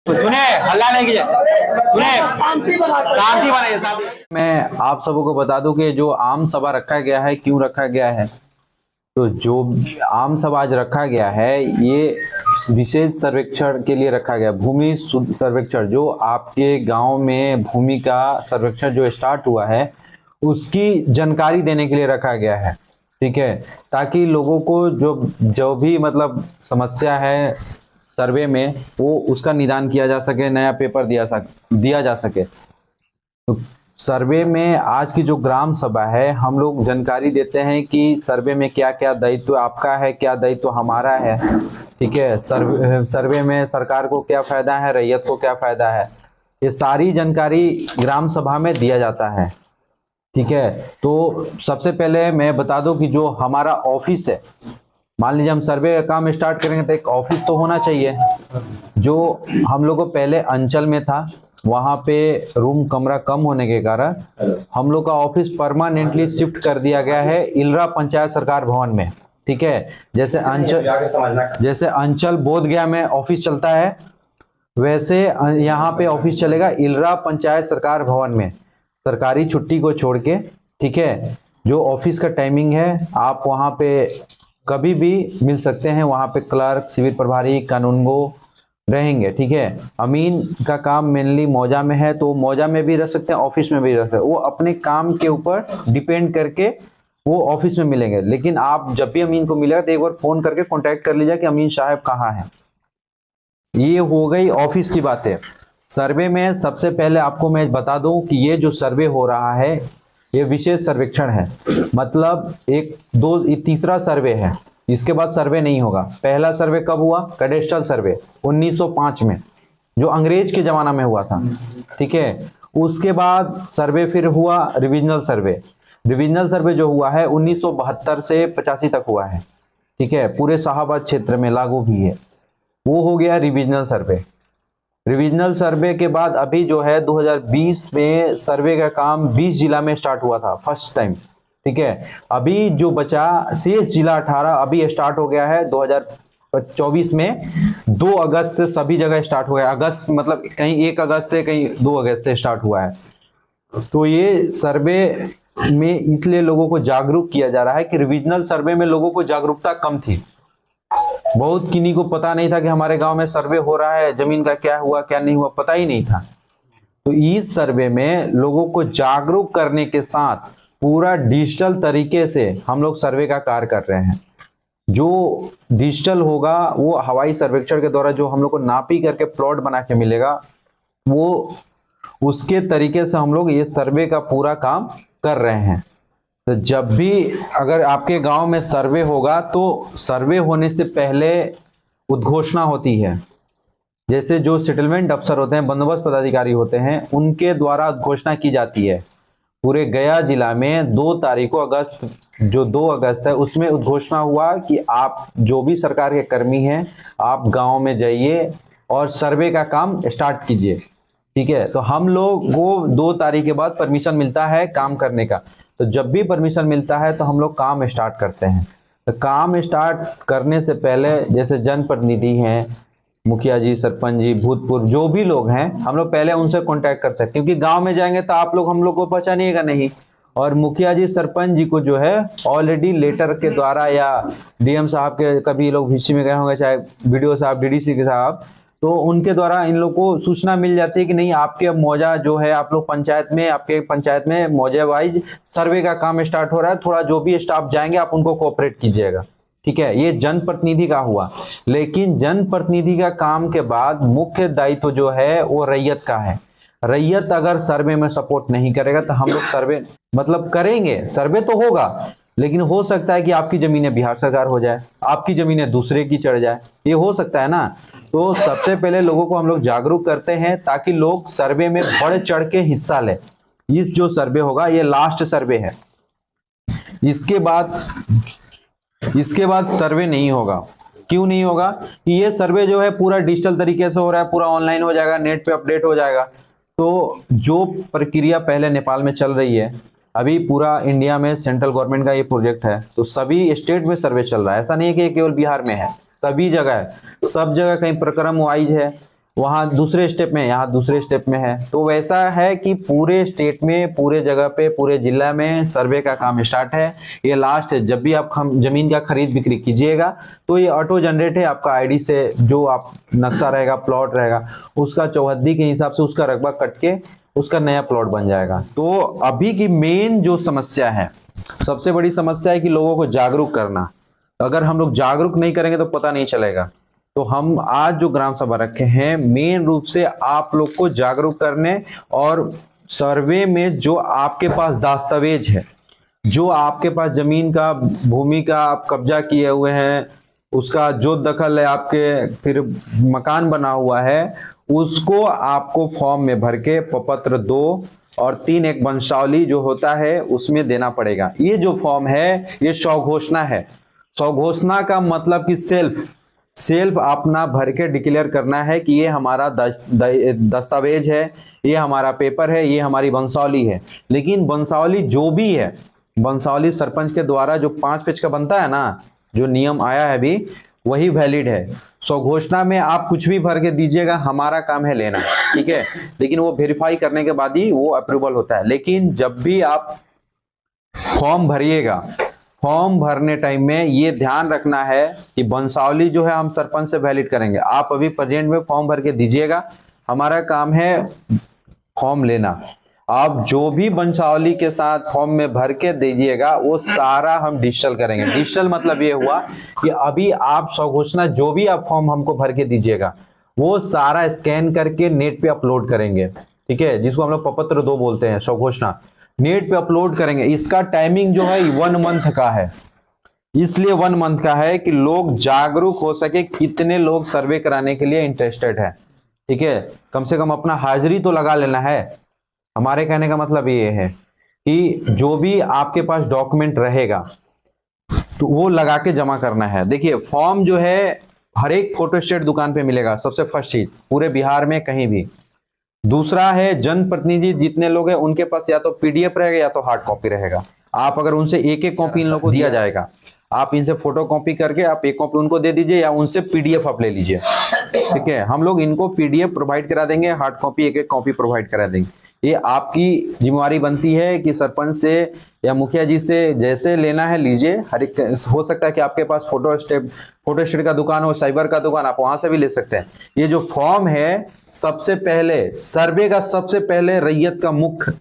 तो सुने, हल्ला नहीं कीजिए, सुने, शांति बनाइए शांति। मैं आप सबों को बता दूं कि जो आम सभा रखा गया है, क्यों रखा गया है। तो जो आम सभा आज रखा गया है, ये विशेष सर्वेक्षण के लिए रखा गया। भूमि सर्वेक्षण, जो आपके गांव में भूमि का सर्वेक्षण जो स्टार्ट हुआ है, उसकी जानकारी देने के लिए रखा गया है। ठीक है, ताकि लोगों को जो भी मतलब समस्या है सर्वे में, वो उसका निदान किया जा सके, नया पेपर दिया जा सके। तो सर्वे में आज की जो ग्राम सभा है, हम लोग जानकारी देते हैं कि सर्वे में क्या क्या दायित्व आपका है, क्या दायित्व हमारा है। ठीक है, सर्वे में सरकार को क्या फायदा है, रैयत को क्या फायदा है, ये सारी जानकारी ग्राम सभा में दिया जाता है। ठीक है, तो सबसे पहले मैं बता दूं कि जो हमारा ऑफिस है, मान लीजिए हम सर्वे का काम स्टार्ट करेंगे तो एक ऑफिस तो होना चाहिए। जो हम लोग को पहले अंचल में था, वहां पे रूम कमरा कम होने के कारण हम लोग का ऑफिस परमानेंटली शिफ्ट कर दिया गया है इलरा पंचायत सरकार भवन में। ठीक है, जैसे अंचल बोध गया में ऑफिस चलता है, वैसे यहाँ पे ऑफिस चलेगा इलरा पंचायत सरकार भवन में, सरकारी छुट्टी को छोड़ के। ठीक है, जो ऑफिस का टाइमिंग है, आप वहाँ पे कभी भी मिल सकते हैं। वहाँ पे क्लर्क, शिविर प्रभारी, कानूनगो रहेंगे। ठीक है, अमीन का काम मेनली मौजा में है, तो मौजा में भी रह सकते हैं, ऑफिस में भी रह सकते हैं। वो अपने काम के ऊपर डिपेंड करके वो ऑफिस में मिलेंगे। लेकिन आप जब भी अमीन को मिलेगा तो एक बार फोन करके कॉन्टैक्ट कर लीजिए कि अमीन साहब कहाँ है। ये हो गई ऑफिस की बातें। सर्वे में सबसे पहले आपको मैं बता दूं कि ये जो सर्वे हो रहा है, ये विशेष सर्वेक्षण है। मतलब तीसरा सर्वे है, इसके बाद सर्वे नहीं होगा। पहला सर्वे कब हुआ? कैडेस्ट्रल सर्वे 1905 में, जो अंग्रेज के जमाना में हुआ था। ठीक है, उसके बाद सर्वे फिर हुआ रिविजनल सर्वे। रिविजनल सर्वे जो हुआ है 1972 से 85 तक हुआ है। ठीक है, पूरे शाहाबाद क्षेत्र में लागू भी है। वो हो गया रिविजनल सर्वे। रिविजनल सर्वे के बाद अभी जो है 2020 में सर्वे का काम 20 जिला में स्टार्ट हुआ था फर्स्ट टाइम। ठीक है, अभी जो बचा शेष जिला 18 अभी स्टार्ट हो गया है 2024 में। 2 अगस्त से सभी जगह स्टार्ट हो गया। अगस्त मतलब कहीं 1 अगस्त से, कहीं 2 अगस्त से स्टार्ट हुआ है। तो ये सर्वे में इसलिए लोगों को जागरूक किया जा रहा है कि रिविजनल सर्वे में लोगों को जागरूकता कम थी। बहुत किन्हीं को पता नहीं था कि हमारे गांव में सर्वे हो रहा है, जमीन का क्या हुआ क्या नहीं हुआ पता ही नहीं था। तो इस सर्वे में लोगों को जागरूक करने के साथ पूरा डिजिटल तरीके से हम लोग सर्वे का कार्य कर रहे हैं। जो डिजिटल होगा वो हवाई सर्वेक्षण के द्वारा जो हम लोग को नापी करके प्लॉट बना के मिलेगा, वो उसके तरीके से हम लोग ये सर्वे का पूरा काम कर रहे हैं। तो जब भी अगर आपके गांव में सर्वे होगा तो सर्वे होने से पहले उद्घोषणा होती है। जैसे जो सेटलमेंट अफसर होते हैं, बंदोबस्त पदाधिकारी होते हैं, उनके द्वारा उद्घोषणा की जाती है। पूरे गया जिला में 2 तारीख को अगस्त, जो 2 अगस्त है, उसमें उद्घोषणा हुआ कि आप जो भी सरकार के कर्मी हैं, आप गांव में जाइए और सर्वे का काम स्टार्ट कीजिए। ठीक है, तो हम लोग को 2 तारीख के बाद परमिशन मिलता है काम करने का। तो जब भी परमिशन मिलता है तो हम लोग काम स्टार्ट करते हैं। तो काम स्टार्ट करने से पहले जैसे जनप्रतिनिधि हैं, मुखिया जी, सरपंच जी, भूतपूर्व जो भी लोग हैं, हम लोग पहले उनसे कांटेक्ट करते हैं, क्योंकि गांव में जाएंगे तो आप लोग हम लोग को पहचानिएगा नहीं। और मुखिया जी, सरपंच जी को जो है ऑलरेडी लेटर के द्वारा या डीएम साहब के, कभी लोग हिस्ट्री में गए होंगे, चाहे बीडीओ साहब, डीडीसी के साहब, तो उनके द्वारा इन लोग को सूचना मिल जाती है कि नहीं आपके मौजा जो है, आप लोग पंचायत में, आपके पंचायत में मौजे वाइज सर्वे का काम स्टार्ट हो रहा है। थोड़ा जो भी स्टाफ जाएंगे आप उनको कोऑपरेट कीजिएगा। ठीक है, ये जनप्रतिनिधि का हुआ। लेकिन जनप्रतिनिधि का काम के बाद मुख्य दायित्व जो है वो रैयत का है। रैयत अगर सर्वे में सपोर्ट नहीं करेगा तो हम लोग सर्वे मतलब करेंगे, सर्वे तो होगा, लेकिन हो सकता है कि आपकी जमीनें बिहार सरकार हो जाए, आपकी जमीनें दूसरे की चढ़ जाए, ये हो सकता है ना। तो सबसे पहले लोगों को हम लोग जागरूक करते हैं ताकि लोग सर्वे में बढ़ चढ़ के हिस्सा लें। इस जो सर्वे होगा ये लास्ट सर्वे है, इसके बाद सर्वे नहीं होगा। क्यों नहीं होगा? कि ये सर्वे जो है पूरा डिजिटल तरीके से हो रहा है, पूरा ऑनलाइन हो जाएगा, नेट पे अपडेट हो जाएगा। तो जो प्रक्रिया पहले नेपाल में चल रही है, अभी पूरा इंडिया में सेंट्रल गवर्नमेंट का ये प्रोजेक्ट है, तो सभी स्टेट में सर्वे चल रहा है। ऐसा नहीं है कि केवल बिहार में है, सभी जगह है, सब जगह कहीं प्रक्रम वाइज है, वहाँ दूसरे स्टेप में, यहाँ दूसरे स्टेप में है। तो वैसा है कि पूरे स्टेट में, पूरे जगह पे, पूरे जिला में सर्वे का काम स्टार्ट है। ये लास्ट है। जब भी आप जमीन का खरीद बिक्री कीजिएगा तो ये ऑटो जनरेट है आपका आईडी से, जो आप नक्शा रहेगा, प्लॉट रहेगा, उसका चौहद्दी के हिसाब से उसका रकबा कट के उसका नया प्लॉट बन जाएगा। तो अभी की मेन जो समस्या है, सबसे बड़ी समस्या है कि लोगों को जागरूक करना। अगर हम लोग जागरूक नहीं करेंगे तो पता नहीं चलेगा। तो हम आज जो ग्राम सभा रखे हैं मेन रूप से आप लोग को जागरूक करने और सर्वे में जो आपके पास दस्तावेज है, जो आपके पास जमीन का, भूमि का आप कब्जा किए हुए हैं, उसका जो दखल है, आपके फिर मकान बना हुआ है, उसको आपको फॉर्म में भर के प्रपत्र 2 और 3 एक वंशावली जो होता है उसमें देना पड़ेगा। ये जो फॉर्म है ये स्वघोषणा है। स्वघोषणा का मतलब कि सेल्फ अपना भर के डिक्लेयर करना है कि ये हमारा दस्तावेज है, ये हमारा पेपर है, ये हमारी वंशावली है। लेकिन वंशावली जो भी है, वंशावली सरपंच के द्वारा जो 5 पेज का बनता है ना, जो नियम आया है अभी, वही वैलिड है। स्वघोषणा में आप कुछ भी भर के दीजिएगा, हमारा काम है लेना, ठीक है। लेकिन वो वेरीफाई करने के बाद ही वो अप्रूवल होता है। लेकिन जब भी आप फॉर्म भरिएगा, फॉर्म भरने टाइम में ये ध्यान रखना है कि वंशावली जो है हम सरपंच से वैलिड करेंगे। आप अभी प्रेजेंट में फॉर्म भर के दीजिएगा, हमारा काम है फॉर्म लेना। आप जो भी वंशावली के साथ फॉर्म में भर के दीजिएगा वो सारा हम डिजिटल करेंगे। डिजिटल मतलब ये हुआ कि अभी आप स्वघोषणा जो भी आप फॉर्म हमको भर के दीजिएगा वो सारा स्कैन करके नेट पे अपलोड करेंगे, ठीक है, जिसको हम लोग प्रपत्र 2 बोलते हैं, स्वघोषणा नेट पे अपलोड करेंगे। इसका टाइमिंग जो है 1 मंथ का है। इसलिए 1 मंथ का है कि लोग जागरूक हो सके कितने लोग सर्वे कराने के लिए इंटरेस्टेड है, ठीक है। कम से कम अपना हाजिरी तो लगा लेना है। हमारे कहने का मतलब ये है कि जो भी आपके पास डॉक्यूमेंट रहेगा तो वो लगा के जमा करना है। देखिए फॉर्म जो है हर एक फोटोस्टेट दुकान पे मिलेगा, सबसे फर्स्ट चीज, पूरे बिहार में कहीं भी। दूसरा है जनप्रतिनिधि जितने लोग हैं उनके पास या तो पीडीएफ रहेगा या तो हार्ड कॉपी रहेगा। आप अगर उनसे एक कॉपी इन लोगों को दिया जाएगा, आप इनसे फोटो कॉपी करके आप एक कॉपी उनको दे दीजिए या उनसे पीडीएफ आप ले लीजिए, ठीक है। हम लोग इनको पीडीएफ प्रोवाइड करा देंगे, हार्ड कॉपी एक कॉपी प्रोवाइड करा देंगे। ये आपकी जिम्मेवारी बनती है कि सरपंच से या मुखिया जी से जैसे लेना है लीजिए। हर एक हो सकता है कि आपके पास फोटोस्टेट का दुकान हो, साइबर का दुकान, आप वहां से भी ले सकते हैं। ये जो फॉर्म है सबसे पहले सर्वे का, सबसे पहले रैयत का मुख्य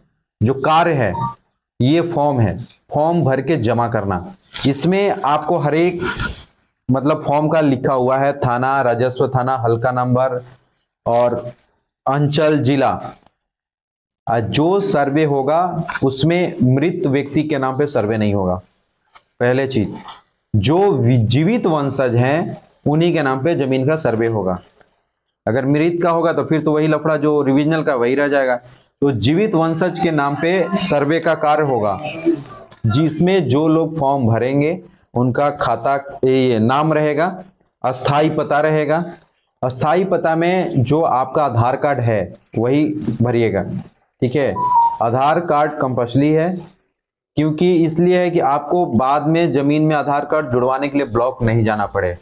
जो कार्य है ये फॉर्म है। फॉर्म भर के जमा करना। इसमें आपको हर एक मतलब फॉर्म का लिखा हुआ है थाना, राजस्व थाना, हल्का नंबर और अंचल, जिला। जो सर्वे होगा उसमें मृत व्यक्ति के नाम पे सर्वे नहीं होगा। पहले चीज, जो जीवित वंशज हैं उन्हीं के नाम पे जमीन का सर्वे होगा। अगर मृत का होगा तो फिर तो वही लफड़ा जो रिविजनल का वही रह जाएगा। तो जीवित वंशज के नाम पे सर्वे का कार्य होगा, जिसमें जो लोग फॉर्म भरेंगे उनका खाता नाम रहेगा, अस्थाई पता रहेगा। अस्थाई पता में जो आपका आधार कार्ड है वही भरिएगा, ठीक है। आधार कार्ड कंपल्सरी है, क्योंकि इसलिए है कि आपको बाद में जमीन में आधार कार्ड जुड़वाने के लिए ब्लॉक नहीं जाना पड़े,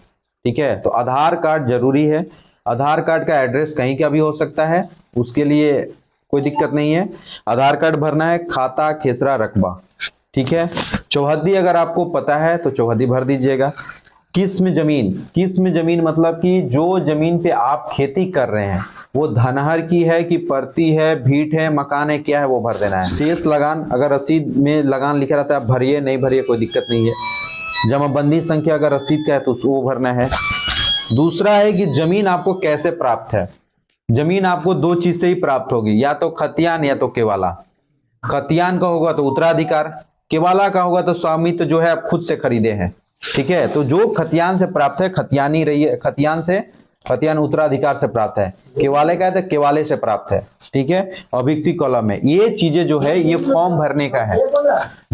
ठीक है। तो आधार कार्ड जरूरी है। आधार कार्ड का एड्रेस कहीं का भी हो सकता है, उसके लिए कोई दिक्कत नहीं है। आधार कार्ड भरना है, खाता, खेसरा, रकबा, ठीक है। चौहद्दी अगर आपको पता है तो चौहद्दी भर दीजिएगा। किस्म जमीन मतलब कि जो जमीन पे आप खेती कर रहे हैं वो धनहर की है कि परती है, भीट है, मकान है, क्या है, वो भर देना है। शेष लगान, अगर रसीद में लगान लिखा रहता है आप भरिए, नहीं भरिए कोई दिक्कत नहीं है। जमाबंदी संख्या अगर रसीद का है तो वो भरना है। दूसरा है कि जमीन आपको कैसे प्राप्त है। जमीन आपको 2 चीज से ही प्राप्त होगी, या तो खतियान या तो केवाला। खतियान का होगा तो उत्तराधिकार, केवाला का होगा तो स्वामित्व जो है आप खुद से खरीदे हैं, ठीक है। तो जो खतियान से प्राप्त है खतियानी रही है, खतियान उत्तराधिकार से प्राप्त है। केवाले का है तो केवाले से प्राप्त है, ठीक है। अभिव्यक्ति कॉलम में ये चीजें जो है ये फॉर्म भरने का है।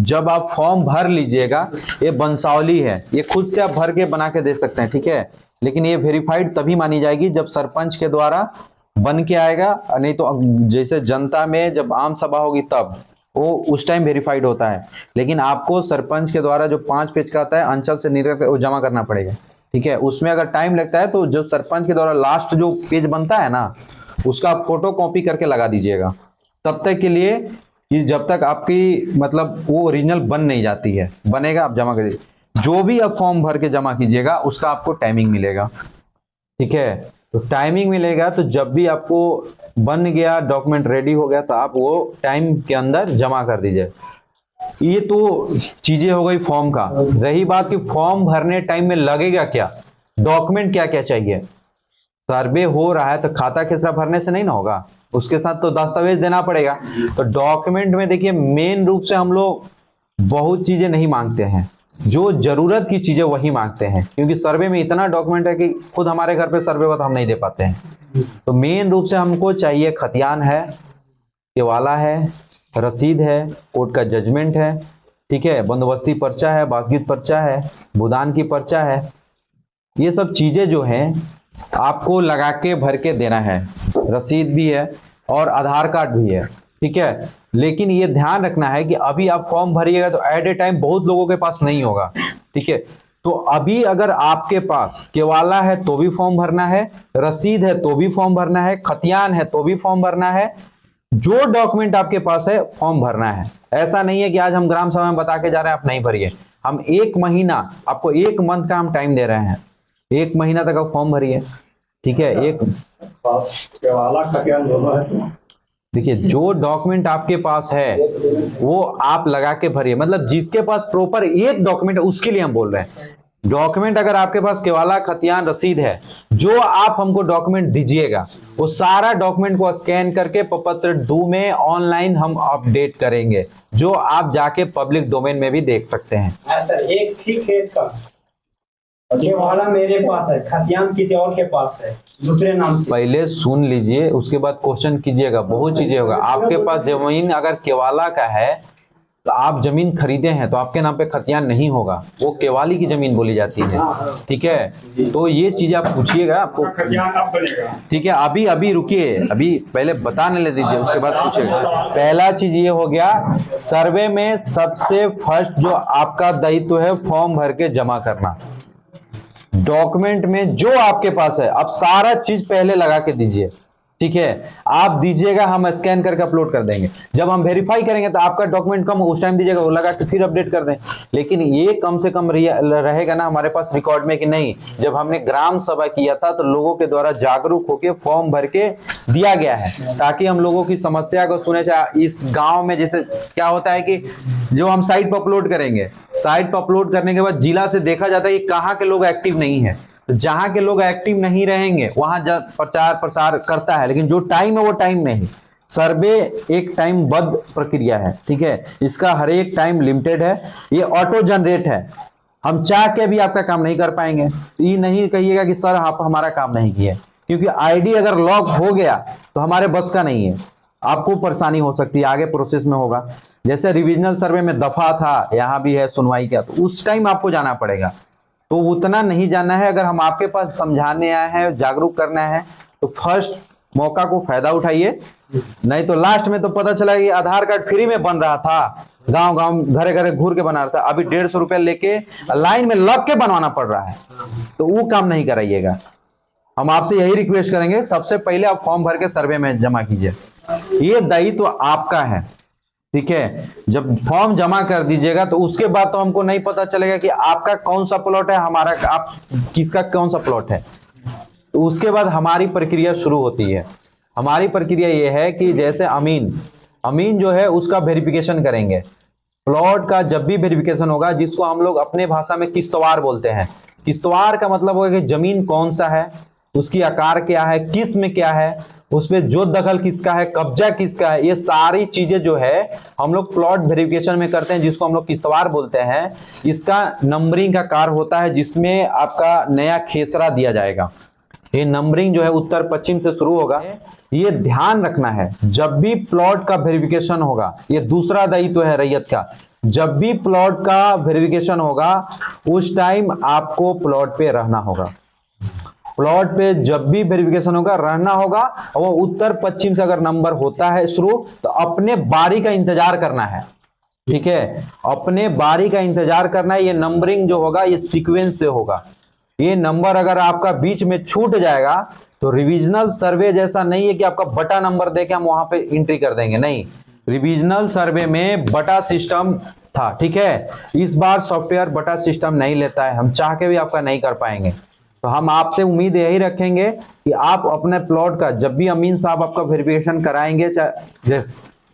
जब आप फॉर्म भर लीजिएगा, ये वंशावली है, ये खुद से आप भर के बना के दे सकते हैं, ठीक है। लेकिन ये वेरीफाइड तभी मानी जाएगी जब सरपंच के द्वारा बन के आएगा, नहीं तो जैसे जनता में जब आम सभा होगी तब वो उस टाइम वेरीफाइड होता है। लेकिन आपको सरपंच के द्वारा जो 5 पेज का आता है अंचल से निर्गत वो जमा करना पड़ेगा, ठीक है, उसमें अगर टाइम लगता है तो जो सरपंच के द्वारा लास्ट जो पेज बनता है ना, उसका आप फोटो कॉपी करके लगा दीजिएगा तब तक के लिए, कि जब तक आपकी मतलब वो ओरिजिनल बन नहीं जाती है। बनेगा आप जमा करिए, जो भी आप फॉर्म भर के जमा कीजिएगा उसका आपको टाइमिंग मिलेगा। ठीक है, तो टाइमिंग मिलेगा, तो जब भी आपको बन गया डॉक्यूमेंट रेडी हो गया तो आप वो टाइम के अंदर जमा कर दीजिए। ये तो चीजें हो गई फॉर्म का। रही बात कि फॉर्म भरने टाइम में लगेगा क्या, डॉक्यूमेंट क्या क्या चाहिए। सर्वे हो रहा है तो खाता खेसरा भरने से नहीं ना होगा, उसके साथ तो दस्तावेज देना पड़ेगा। तो डॉक्यूमेंट में देखिए मेन रूप से हम लोग बहुत चीजें नहीं मांगते हैं, जो जरूरत की चीजें वही मांगते हैं, क्योंकि सर्वे में इतना डॉक्यूमेंट है कि खुद हमारे घर पे सर्वे हुआ तो हम नहीं दे पाते हैं। तो मेन रूप से हमको चाहिए खतियान है, केवाला है, रसीद है, कोर्ट का जजमेंट है, ठीक है, बंदोबस्ती पर्चा है, बासगीत पर्चा है, भूदान की पर्चा है। ये सब चीजें जो हैं आपको लगा के भर के देना है। रसीद भी है और आधार कार्ड भी है, ठीक है। लेकिन ये ध्यान रखना है कि अभी आप फॉर्म भरिएगा तो एट ए टाइम बहुत लोगों के पास नहीं होगा, ठीक है। तो अभी अगर आपके पास केवाला है तो भी फॉर्म भरना है, रसीद है तो भी फॉर्म भरना है, खतियान है तो भी फॉर्म भरना है, जो डॉक्यूमेंट आपके पास है फॉर्म भरना है। ऐसा नहीं है कि आज हम ग्राम सभा में बता के जा रहे हैं आप नहीं भरिए। हम 1 महीना आपको 1 मंथ का हम टाइम दे रहे हैं, 1 महीना तक आप फॉर्म भरिए, ठीक है। एक केवाला खतियान दोनों है। देखिए जो डॉक्यूमेंट आपके पास है वो आप लगा के भरिए, मतलब जिसके पास प्रॉपर एक डॉक्यूमेंट है उसके लिए हम बोल रहे हैं। डॉक्यूमेंट अगर आपके पास केवाला खतियान रसीद है, जो आप हमको डॉक्यूमेंट दीजिएगा वो सारा डॉक्यूमेंट को स्कैन करके प्रपत्र 2 में ऑनलाइन हम अपडेट करेंगे, जो आप जाके पब्लिक डोमेन में भी देख सकते हैं। सर एक ही खेत का केवाला मेरे पास है, खतियान किसी और के पास है दूसरे नाम से। पहले सुन लीजिए उसके बाद क्वेश्चन कीजिएगा, बहुत चीजें होगा। आपके पास जमीन अगर केवाला का है तो आप जमीन खरीदे हैं तो आपके नाम पे खतियान नहीं होगा, वो केवाली की जमीन बोली जाती है, ठीक है। तो ये चीज आप पूछिएगा, आपको खतियान अब बनेगा, ठीक है। अभी रुकिए, अभी पहले बताने ले दीजिए उसके बाद पूछेगा। पहला चीज ये हो गया, सर्वे में सबसे फर्स्ट जो आपका दायित्व है फॉर्म भर के जमा करना। डॉक्यूमेंट में जो आपके पास है आप सारा चीज पहले लगा के दीजिए, ठीक है। आप दीजिएगा हम स्कैन करके अपलोड कर देंगे, जब हम वेरीफाई करेंगे तो आपका डॉक्यूमेंट कम उस टाइम दीजिएगा, वो लगा के फिर अपडेट कर दें। लेकिन ये कम से कम रहेगा ना हमारे पास रिकॉर्ड में कि नहीं, जब हमने ग्राम सभा किया था तो लोगों के द्वारा जागरूक होकर फॉर्म भर के दिया गया है, ताकि हम लोगों की समस्या को सुने। इस गाँव में जैसे क्या होता है कि जो हम साइट पर अपलोड करेंगे, साइट पर अपलोड करने के बाद जिला से देखा जाता है कि कहाँ के लोग एक्टिव नहीं है, तो जहां के लोग एक्टिव नहीं रहेंगे वहां जब प्रचार प्रसार करता है, लेकिन जो टाइम है वो टाइम नहीं। सर्वे एक टाइम बद्ध प्रक्रिया है, ठीक है, इसका हर एक टाइम लिमिटेड है, ये ऑटो जनरेट है। हम चाह के भी आपका काम नहीं कर पाएंगे, ये नहीं कहिएगा कि सर आप हमारा काम नहीं किए, क्योंकि आईडी अगर लॉक हो गया तो हमारे बस का नहीं है, आपको परेशानी हो सकती है, आगे प्रोसेस में होगा। जैसे रिविजनल सर्वे में दफा था, यहाँ भी है सुनवाई का, तो उस टाइम आपको जाना पड़ेगा, तो उतना नहीं जाना है। अगर हम आपके पास समझाने आए हैं, जागरूक करना है, तो फर्स्ट मौका को फायदा उठाइए, नहीं तो लास्ट में तो पता चला कि आधार कार्ड फ्री में बन रहा था, गांव गांव घरे घरे घूर के बना रहा था, अभी 150 रुपए लेके लाइन में लग के बनवाना पड़ रहा है, तो वो काम नहीं कराइएगा। हम आपसे यही रिक्वेस्ट करेंगे, सबसे पहले आप फॉर्म भर के सर्वे में जमा कीजिए, ये दायित्व तो आपका है, ठीक है। जब फॉर्म जमा कर दीजिएगा तो उसके बाद तो हमको नहीं पता चलेगा कि आपका कौन सा प्लॉट है, हमारा आप किसका कौन सा प्लॉट है। तो उसके बाद हमारी प्रक्रिया शुरू होती है। हमारी प्रक्रिया ये है कि जैसे अमीन जो है उसका वेरिफिकेशन करेंगे। प्लॉट का जब भी वेरिफिकेशन होगा, जिसको हम लोग अपने भाषा में किस्तवार बोलते हैं, किस्तवार का मतलब होगा कि जमीन कौन सा है, उसकी आकार क्या है, किस्म क्या है, उसमें जोत दखल किसका है, कब्जा किसका है, ये सारी चीजें जो है हम लोग प्लॉट वेरिफिकेशन में करते हैं, जिसको हम लोग किस्तवार बोलते हैं। इसका नंबरिंग का कार्य होता है, जिसमें आपका नया खेसरा दिया जाएगा। ये नंबरिंग जो है उत्तर पश्चिम से शुरू होगा। ये ध्यान रखना है, जब भी प्लॉट का वेरिफिकेशन होगा, ये दूसरा दायित्व है रैयत का, जब भी प्लॉट का वेरिफिकेशन होगा उस टाइम आपको प्लॉट पे रहना होगा। प्लॉट पे जब भी वेरिफिकेशन होगा रहना होगा, और वो उत्तर पश्चिम से अगर नंबर होता है शुरू, तो अपने बारी का इंतजार करना है, ठीक है, अपने बारी का इंतजार करना है। ये नंबरिंग जो होगा ये सीक्वेंस से होगा, ये नंबर अगर आपका बीच में छूट जाएगा तो रिविजनल सर्वे जैसा नहीं है कि आपका बटा नंबर देके हम वहां पे एंट्री कर देंगे, नहीं। रिविजनल सर्वे में बटा सिस्टम था, ठीक है। इस बार सॉफ्टवेयर बटा सिस्टम नहीं लेता है, हम चाह के भी आपका नहीं कर पाएंगे। तो हम आपसे उम्मीद यही रखेंगे कि आप अपने प्लॉट का जब भी अमीन साहब आपका वेरिफिकेशन कराएंगे,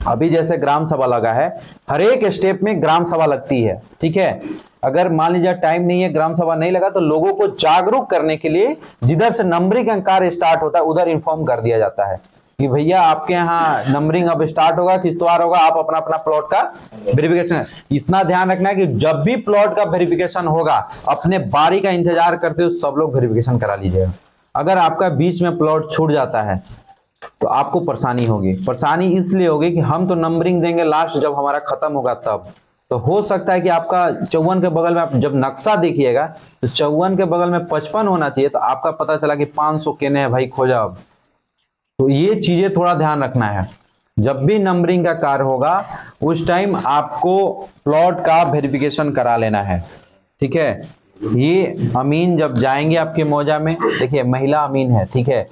अभी जैसे ग्राम सभा लगा है, हर एक स्टेप में ग्राम सभा लगती है, ठीक है। अगर मान लीजिए टाइम नहीं है, ग्राम सभा नहीं लगा, तो लोगों को जागरूक करने के लिए जिधर से नंबरिंग का कार्य स्टार्ट होता है उधर इन्फॉर्म कर दिया जाता है कि भैया आपके यहाँ नंबरिंग अब स्टार्ट होगा, किस्तवार होगा, आप अपना अपना प्लॉट का वेरिफिकेशन। इतना ध्यान रखना है कि जब भी प्लॉट का वेरिफिकेशन होगा, अपने बारी का इंतजार करते हुए सब लोग वेरिफिकेशन करा लीजिएगा। अगर आपका बीच में प्लॉट छूट जाता है तो आपको परेशानी होगी। परेशानी इसलिए होगी कि हम तो नंबरिंग देंगे लास्ट जब हमारा खत्म होगा तब। तो हो सकता है कि आपका 54 के बगल में आप जब नक्शा देखिएगा तो 54 के बगल में 55 होना चाहिए, तो आपका पता चला कि 500 केने है भाई, खोजा अब। तो ये चीजें थोड़ा ध्यान रखना है। जब भी नंबरिंग का कार्य होगा उस टाइम आपको प्लॉट का वेरिफिकेशन करा लेना है, ठीक है। ये अमीन जब जाएंगे आपके मौजा में, देखिए महिला अमीन है, ठीक है,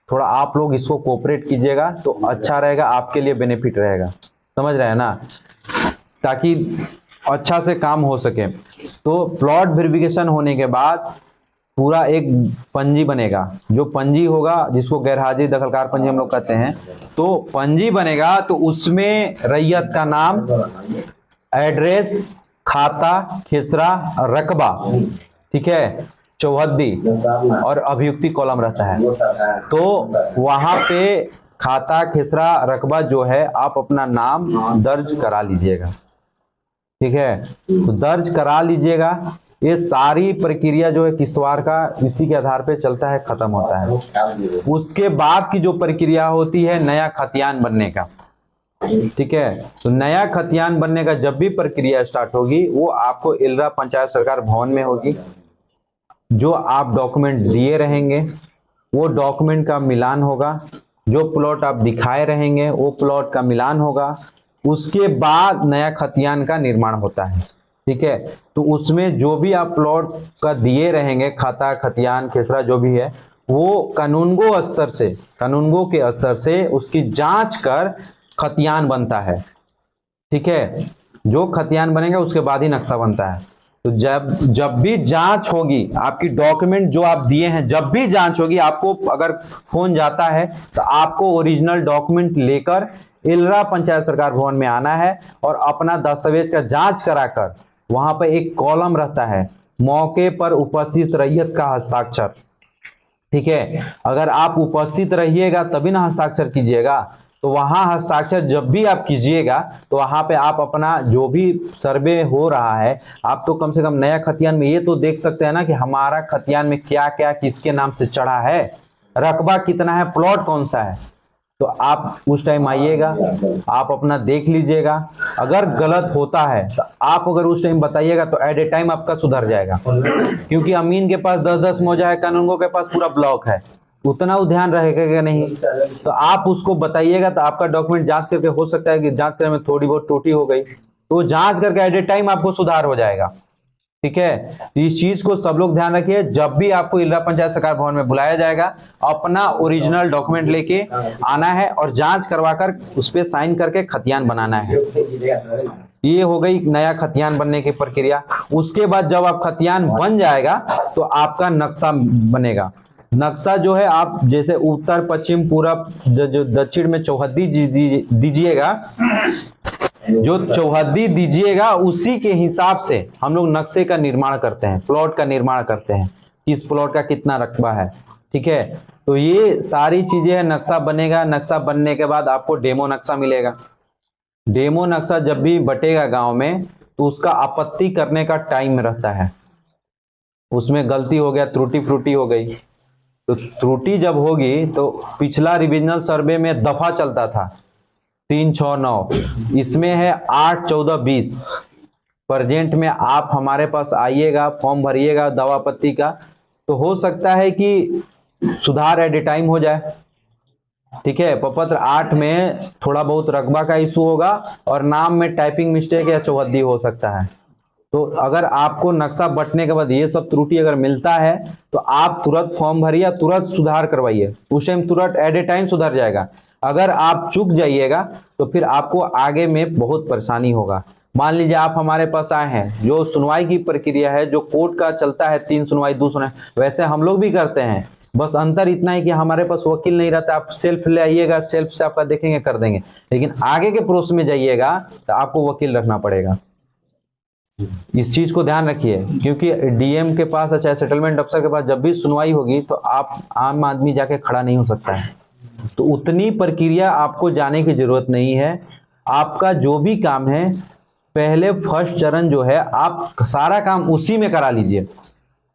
थोड़ा आप लोग इसको कोऑपरेट कीजिएगा तो अच्छा रहेगा, आपके लिए बेनिफिट रहेगा, समझ रहे हैं ना, ताकि अच्छा से काम हो सके। तो प्लॉट वेरिफिकेशन होने के बाद पूरा एक पंजी बनेगा, जो पंजी होगा जिसको गैरहाजिर दखलकार पंजी हम लोग कहते हैं, तो पंजी बनेगा तो उसमें रैयत का नाम, एड्रेस, खाता, खिसरा, रकबा, ठीक है, चौहद्दी और अभियुक्ति कॉलम रहता है। तो वहां पे खाता, खिसरा, रकबा जो है आप अपना नाम दर्ज करा लीजिएगा, ठीक है। तो दर्ज करा लीजिएगा। ये सारी प्रक्रिया जो है किस्तवार का इसी के आधार पे चलता है, खत्म होता है। उसके बाद की जो प्रक्रिया होती है नया खतियान बनने का, ठीक है। तो नया खतियान बनने का जब भी प्रक्रिया स्टार्ट होगी वो आपको इलरा पंचायत सरकार भवन में होगी। जो आप डॉक्यूमेंट दिए रहेंगे वो डॉक्यूमेंट का मिलान होगा, जो प्लॉट आप दिखाए रहेंगे वो प्लॉट का मिलान होगा। उसके बाद नया खतियान का निर्माण होता है, ठीक है। तो उसमें जो भी आप प्लॉट का दिए रहेंगे, खाता, खतियान, खेसरा जो भी है, वो कानूनगो स्तर से, कानूनगो के स्तर से उसकी जांच कर खतियान बनता है, ठीक है। जो खतियान बनेगा उसके बाद ही नक्शा बनता है। तो जब भी जांच होगी आपकी डॉक्यूमेंट जो आप दिए हैं, जब भी जांच होगी, आपको अगर फोन जाता है तो आपको ओरिजिनल डॉक्यूमेंट लेकर इलरा पंचायत सरकार भवन में आना है और अपना दस्तावेज का जांच कराकर वहां पर एक कॉलम रहता है, मौके पर उपस्थित रैयत का हस्ताक्षर, ठीक है। अगर आप उपस्थित रहिएगा तभी ना हस्ताक्षर कीजिएगा। तो वहां हस्ताक्षर जब भी आप कीजिएगा तो वहां पे आप अपना जो भी सर्वे हो रहा है, आप तो कम से कम नया खतियान में ये तो देख सकते हैं ना कि हमारा खतियान में क्या क्या किसके नाम से चढ़ा है, रकबा कितना है, प्लॉट कौन सा है। तो आप उस टाइम आइएगा, आप अपना देख लीजिएगा। अगर गलत होता है तो आप अगर उस टाइम बताइएगा तो एट ए टाइम आपका सुधर जाएगा, क्योंकि अमीन के पास 10-10 मौजा है, कानूनगो के पास पूरा ब्लॉक है, उतना वो ध्यान रहेगा नहीं। तो आप उसको बताइएगा तो आपका डॉक्यूमेंट जांच करके, हो सकता है कि जांच करने में थोड़ी बहुत त्रुटि हो गई तो जांच करके एट ए टाइम आपको सुधार हो जाएगा, ठीक है। तो इस चीज को सब लोग ध्यान रखिए। जब भी आपको इलरा पंचायत सरकार भवन में बुलाया जाएगा, अपना ओरिजिनल डॉक्यूमेंट लेके आना है और जांच करवाकर उस पर साइन करके खतियान बनाना है। ये हो गई नया खतियान बनने की प्रक्रिया। उसके बाद जब आप खतियान बन जाएगा तो आपका नक्शा बनेगा। नक्शा जो है आप जैसे उत्तर, पश्चिम, पूरब, जो दक्षिण में चौहद्दी दीजिएगा, जो चौहद्दी दीजिएगा उसी के हिसाब से हम लोग नक्शे का निर्माण करते हैं, प्लॉट का निर्माण करते हैं, किस प्लॉट का कितना रकबा है, ठीक है। तो ये सारी चीजें है, नक्शा बनेगा। नक्शा बनने के बाद आपको डेमो नक्शा मिलेगा। डेमो नक्शा जब भी बटेगा गांव में तो उसका आपत्ति करने का टाइम रहता है। उसमें गलती हो गया, त्रुटि फ्रूटी हो गई, तो त्रुटि जब होगी तो पिछला रिविजनल सर्वे में दफा चलता था 369, इसमें है 8, 14, 20। प्रेजेंट में आप हमारे पास आइएगा, फॉर्म भरिएगा दवा पत्ती का, तो हो सकता है कि सुधार एट ए टाइम हो जाए, ठीक है। प्रपत्र 8 में थोड़ा बहुत रकबा का इशू होगा और नाम में टाइपिंग मिस्टेक या चौहद्दी हो सकता है। तो अगर आपको नक्शा बंटने के बाद ये सब त्रुटि अगर मिलता है तो आप तुरंत फॉर्म भरिए, तुरंत सुधार करवाइए, उस टाइम तुरंत एट ए टाइम सुधर जाएगा। अगर आप चूक जाइएगा तो फिर आपको आगे में बहुत परेशानी होगा। मान लीजिए आप हमारे पास आए हैं, जो सुनवाई की प्रक्रिया है, जो कोर्ट का चलता है 3 सुनवाई 2 सुनवाई, वैसे हम लोग भी करते हैं, बस अंतर इतना है कि हमारे पास वकील नहीं रहता। आप सेल्फ ले आइएगा, सेल्फ से आपका देखेंगे, कर देंगे। लेकिन आगे के प्रोसेस में जाइएगा तो आपको वकील रखना पड़ेगा। इस चीज को ध्यान रखिए, क्योंकि डीएम के पास चाहे सेटलमेंट अफसर के पास जब भी सुनवाई होगी तो आप आम आदमी जाके खड़ा नहीं हो सकता है। तो उतनी प्रक्रिया आपको जाने की जरूरत नहीं है। आपका जो भी काम है, पहले फर्स्ट चरण जो है, आप सारा काम उसी में करा लीजिए।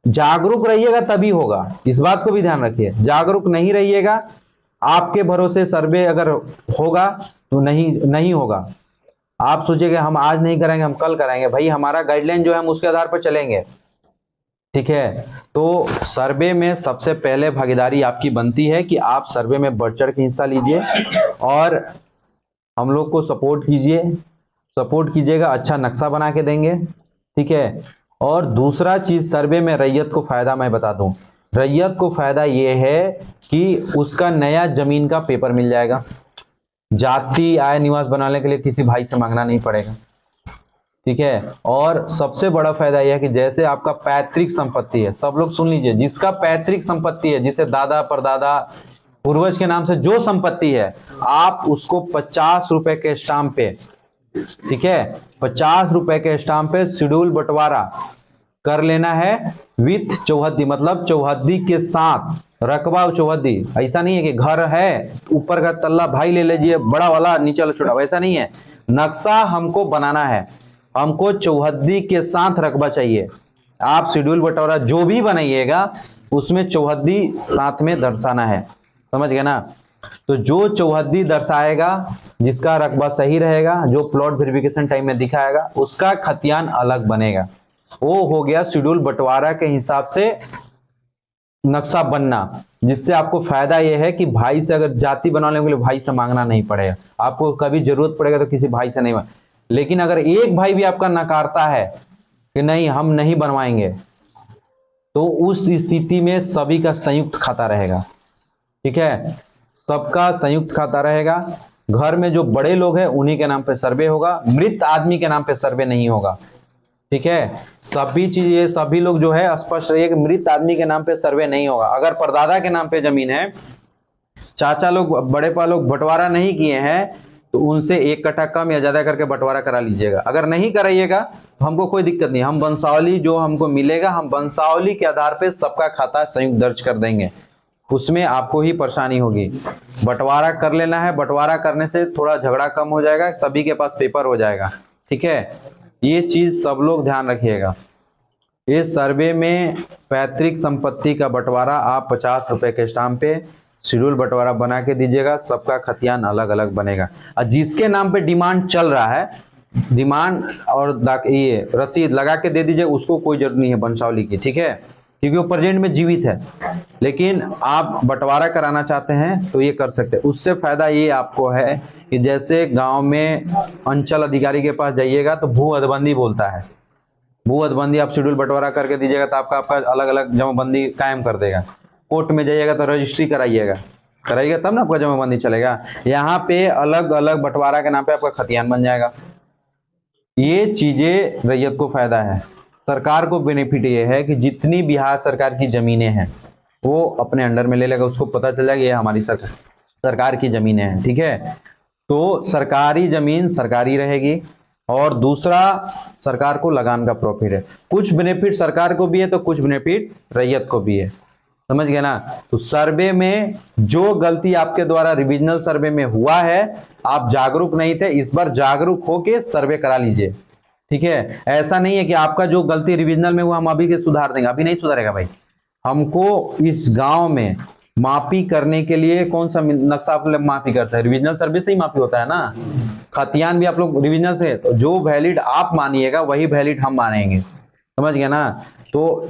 जागरूक रहिएगा तभी होगा, इस बात को भी ध्यान रखिए। जागरूक नहीं रहिएगा, आपके भरोसे सर्वे अगर होगा तो नहीं होगा। आप सोचिएगा हम आज नहीं करेंगे, हम कल करेंगे, भाई हमारा गाइडलाइन जो है हम उसके आधार पर चलेंगे, ठीक है। तो सर्वे में सबसे पहले भागीदारी आपकी बनती है कि आप सर्वे में बढ़ चढ़ के हिस्सा लीजिए और हम लोग को सपोर्ट कीजिएगा, अच्छा नक्शा बना के देंगे, ठीक है। और दूसरा चीज सर्वे में रैयत को फायदा मैं बता दूं, रैयत को फायदा ये है कि उसका नया जमीन का पेपर मिल जाएगा, जाति आय निवास बनाने के लिए किसी भाई से मांगना नहीं पड़ेगा, ठीक है। और सबसे बड़ा फायदा यह है कि जैसे आपका पैतृक संपत्ति है, सब लोग सुन लीजिए, जिसका पैतृक संपत्ति है, जिसे दादा परदादा पूर्वज के नाम से जो संपत्ति है, आप उसको 50 रुपए के स्टाम्प पे, ठीक है, 50 रुपए के स्टाम्प पे शेड्यूल बंटवारा कर लेना है विथ चौहद्दी, मतलब चौहद्दी के साथ रकबा चौहद्दी। ऐसा नहीं है कि घर है ऊपर का तल्ला भाई ले लीजिए बड़ा वाला, नीचे वाला छोटा, वैसा नहीं है। नक्शा हमको बनाना है, हमको चौहद्दी के साथ रकबा चाहिए। आप शेड्यूल बंटवारा जो भी बनाइएगा उसमें चौहद्दी साथ में दर्शाना है, समझ गए ना। तो जो चौहद्दी दर्शाएगा, जिसका रकबा सही रहेगा, जो प्लॉट वेरिफिकेशन टाइम में दिखाएगा, उसका खतियान अलग बनेगा। वो हो गया शेड्यूल बंटवारा के हिसाब से नक्शा बनना, जिससे आपको फायदा यह है कि भाई से अगर जाति बनाने के लिए भाई से मांगना नहीं पड़ेगा। आपको कभी जरूरत पड़ेगा तो किसी भाई से नहीं मांग। लेकिन अगर एक भाई भी आपका नकारता है कि नहीं हम नहीं बनवाएंगे, तो उस स्थिति में सभी का संयुक्त खाता रहेगा, ठीक है, सबका संयुक्त खाता रहेगा। घर में जो बड़े लोग हैं उन्हीं के नाम पे सर्वे होगा, मृत आदमी के नाम पे सर्वे नहीं होगा, ठीक है। सभी चीजें, सभी लोग जो है स्पष्ट रहिए कि मृत आदमी के नाम पे सर्वे नहीं होगा। अगर परदादा के नाम पे जमीन है, चाचा लोग बड़े पा लोग बंटवारा नहीं किए हैं, तो उनसे 1 कट्ठा कम या ज्यादा करके बंटवारा करा लीजिएगा। अगर नहीं कराइएगा तो हमको कोई दिक्कत नहीं, हम वंशावली जो हमको मिलेगा, हम वंशावली के आधार पे सबका खाता संयुक्त दर्ज कर देंगे। उसमें आपको ही परेशानी होगी। बंटवारा कर लेना है, बंटवारा करने से थोड़ा झगड़ा कम हो जाएगा, सभी के पास पेपर हो जाएगा, ठीक है। ये चीज सब लोग ध्यान रखिएगा। इस सर्वे में पैतृक संपत्ति का बंटवारा आप 50 रुपए के स्टाम्प पे शेड्यूल बंटवारा बना के दीजिएगा, सबका खतियान अलग अलग बनेगा। और जिसके नाम पे डिमांड चल रहा है, डिमांड और ये रसीद लगा के दे दीजिए, उसको कोई जरूरत नहीं है वंशावली की, ठीक है, क्योंकि वो प्रेजेंट में जीवित है। लेकिन आप बंटवारा कराना चाहते हैं तो ये कर सकते हैं। उससे फायदा ये आपको है कि जैसे गांव में अंचल अधिकारी के पास जाइएगा तो भू अदबंदी बोलता है, भू अदबंदी आप शेड्यूल बंटवारा करके दीजिएगा तो आपका अलग अलग जमाबंदी कायम कर देगा। कोर्ट में जाइएगा तो रजिस्ट्री कराइएगा तब ना आपका जमाबंदी चलेगा। यहाँ पे अलग अलग बंटवारा के नाम पे आपका खतियान बन जाएगा। ये चीजें रैयत को फायदा है। सरकार को बेनिफिट ये है कि जितनी बिहार सरकार की जमीनें हैं वो अपने अंडर में ले लेगा, उसको पता चल जाएगा ये हमारी सरकार की जमीनें हैं, ठीक है। तो सरकारी जमीन सरकारी रहेगी। और दूसरा, सरकार को लगान का प्रॉफिट है। कुछ बेनिफिट सरकार को भी है तो कुछ बेनिफिट रैयत को भी है, समझ गए ना। तो सर्वे में जो गलती आपके द्वारा रिविजनल सर्वे में हुआ है, आप जागरूक नहीं थे, इस बार जागरूक होके सर्वे करा लीजिए, ठीक है। ऐसा नहीं है कि आपका जो गलती रिविजनल में हुआ हम अभी के सुधार देंगे, अभी नहीं सुधारेगा भाई। हमको इस गांव में मापी करने के लिए कौन सा नक्शा आप लोग मापी करते हैं? रिविजनल सर्वे से ही मापी होता है ना। खतियान भी आप लोग रिविजनल से, तो जो वैलिड आप मानिएगा वही वैलिड हम मानेंगे, समझ गए ना। तो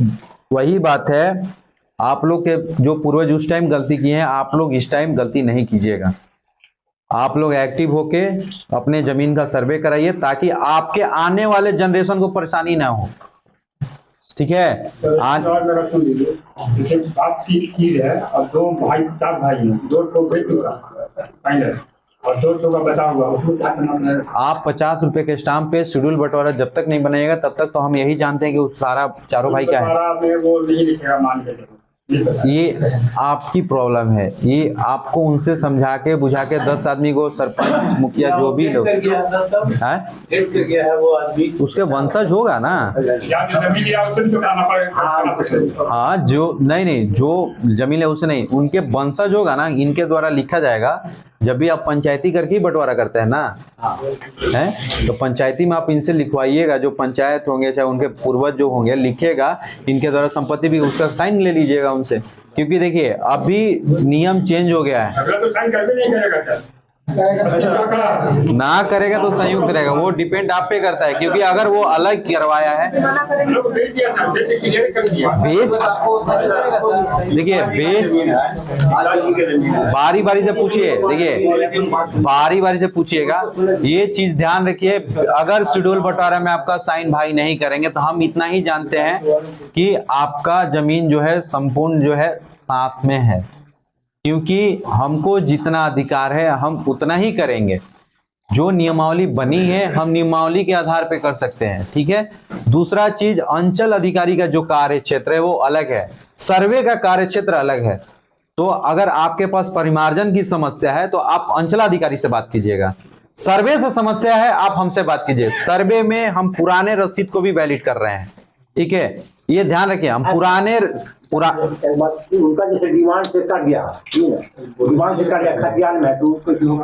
वही बात है, आप लोग के जो पूर्वज उस टाइम गलती किए हैं, आप लोग इस टाइम गलती नहीं कीजिएगा। आप लोग एक्टिव होके अपने जमीन का सर्वे कराइए ताकि आपके आने वाले जनरेशन को परेशानी ना हो, ठीक है। आज और मेरा सुन लीजिए, जैसे आपकी चीज है और दो भाई 4 भाई हैं, 2 तो बेच चुका फाइनल और 2 का बचा हुआ, उसको क्या करना है? आप 50 रुपए के स्टाम्प पे शेड्यूल बंटवारा जब तक नहीं बनाएगा तब तक तो हम यही जानते हैं कि उस सारा चारों भाई क्या है। दोबारा में वो नहीं लिखेगा, मान के चलो। ये आपकी प्रॉब्लम है, ये आपको उनसे समझा के बुझा के 10 आदमी को सरपंच मुखिया जो भी लोग हैं, गया है वो आदमी, उसके वंशज होगा ना। या जो जमीन लिया उससे भी चुकाना पड़ेगा। हाँ, जो नहीं जो जमीन है उसे नहीं, उनके वंशज होगा ना, इनके द्वारा लिखा जाएगा। जब भी आप पंचायती करके ही बंटवारा करते हैं ना, है तो पंचायती में आप इनसे लिखवाइएगा, जो पंचायत होंगे चाहे उनके पूर्वज जो होंगे, लिखिएगा इनके द्वारा संपत्ति भी, उसका साइन ले लीजिएगा उनसे। क्योंकि देखिए अभी नियम चेंज हो गया है, अगर तो साइन कर भी नहीं करेगा क्या? ना करेगा तो संयुक्त रहेगा, वो डिपेंड आप पे करता है। क्योंकि अगर वो अलग करवाया है, लोग बेच दिया था, बेच के क्लियर कर दिया। बेच देखिए बेच बारी बारी से पूछिए, देखिए बारी बारी से पूछिएगा। ये चीज ध्यान रखिए, अगर शेड्यूल बंटवारा में आपका साइन भाई नहीं करेंगे तो हम इतना ही जानते हैं कि आपका जमीन जो है संपूर्ण जो है साथ में है। क्योंकि हमको जितना अधिकार है हम उतना ही करेंगे, जो नियमावली बनी है हम नियमावली के आधार पे कर सकते हैं, ठीक है। दूसरा चीज, अंचल अधिकारी का जो कार्य क्षेत्र है वो अलग है, सर्वे का कार्य क्षेत्र अलग है। तो अगर आपके पास परिमार्जन की समस्या है तो आप अंचलाधिकारी से बात कीजिएगा। सर्वे से समस्या है आप हमसे बात कीजिए। सर्वे में हम पुराने रसीद को भी वैलिड कर रहे हैं, ठीक है, ये ध्यान रखिए। हम उनका जैसे डिमांड से कर दिया, डिमांड से कर दिया खतियान में, तो उसको जो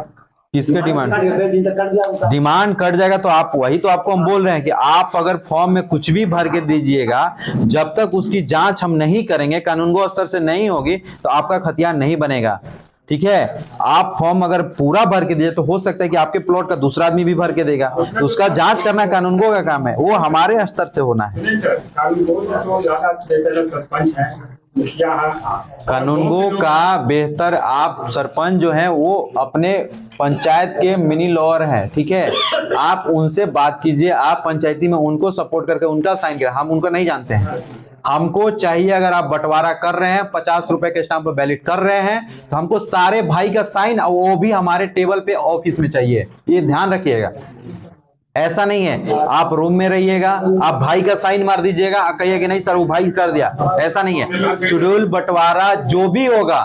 किसके डिमांड कर दिया, डिमांड कट जाएगा तो आप वही तो आपको हम बोल रहे हैं कि आप अगर फॉर्म में कुछ भी भर के दीजिएगा, जब तक उसकी जांच हम नहीं करेंगे, कानूनगो स्तर से नहीं होगी, तो आपका खतियान नहीं बनेगा, ठीक है। आप फॉर्म अगर पूरा भर के दीजिए तो हो सकता है कि आपके प्लॉट का दूसरा आदमी भी भर के देगा, तो उसका जांच करना कानूनगो का काम है, वो हमारे स्तर से होना है। नहीं सर, कानूनगो तो ज्यादा बेहतर सरपंच है, मुखिया है। कानूनगो का बेहतर आप सरपंच जो है वो अपने पंचायत के मिनी लॉयर हैं, ठीक है। आप उनसे बात कीजिए, आप पंचायती में उनको सपोर्ट करके उनका साइन करें, हम उनको नहीं जानते हैं। हमको चाहिए, अगर आप बंटवारा कर रहे हैं 50 रुपए के स्टाम्प पर वैलिड कर रहे हैं, तो हमको सारे भाई का साइन, और वो भी हमारे टेबल पे ऑफिस में चाहिए, ये ध्यान रखिएगा। ऐसा नहीं है आप रूम में रहिएगा, आप भाई का साइन मार दीजिएगा, कहिए कि नहीं सर वो भाई कर दिया, ऐसा नहीं है। शेड्यूल बंटवारा जो भी होगा,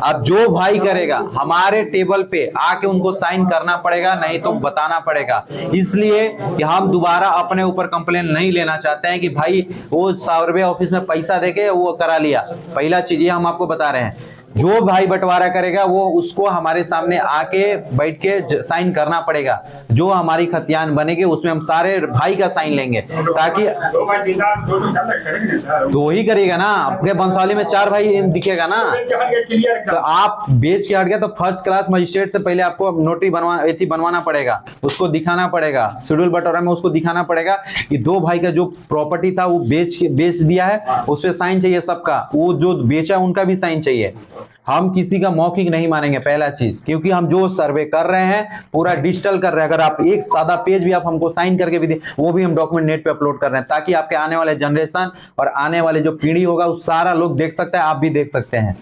अब जो भाई करेगा हमारे टेबल पे आके उनको साइन करना पड़ेगा, नहीं तो बताना पड़ेगा। इसलिए कि हम दोबारा अपने ऊपर कंप्लेन नहीं लेना चाहते हैं कि भाई वो सर्वे ऑफिस में पैसा देके वो करा लिया। पहला चीज ये हम आपको बता रहे हैं, जो भाई बंटवारा करेगा वो उसको हमारे सामने आके बैठ के साइन करना पड़ेगा। जो हमारी खतियान बनेगी उसमें हम सारे भाई का साइन लेंगे, ताकि दो ही करेगा ना, आपके वंशावली में 4 भाई दिखेगा ना। तो आप बेच के हट गया तो फर्स्ट क्लास मजिस्ट्रेट से पहले आपको नोटरी बनवाना पड़ेगा, उसको दिखाना पड़ेगा, शेड्यूल बंटवारा में उसको दिखाना पड़ेगा कि 2 भाई का जो प्रॉपर्टी था वो बेच दिया है, उस पर साइन चाहिए सबका, वो जो बेचा उनका भी साइन चाहिए। हम किसी का मौखिक नहीं मानेंगे, पहला चीज, क्योंकि हम जो सर्वे कर रहे हैं पूरा डिजिटल कर रहे हैं। अगर आप एक सादा पेज भी आप हमको साइन करके भी दे, वो भी हम डॉक्यूमेंट नेट पे अपलोड कर रहे हैं, ताकि आपके आने वाले जनरेशन और आने वाले जो पीढ़ी होगा वो सारा लोग देख सकते हैं, आप भी देख सकते हैं।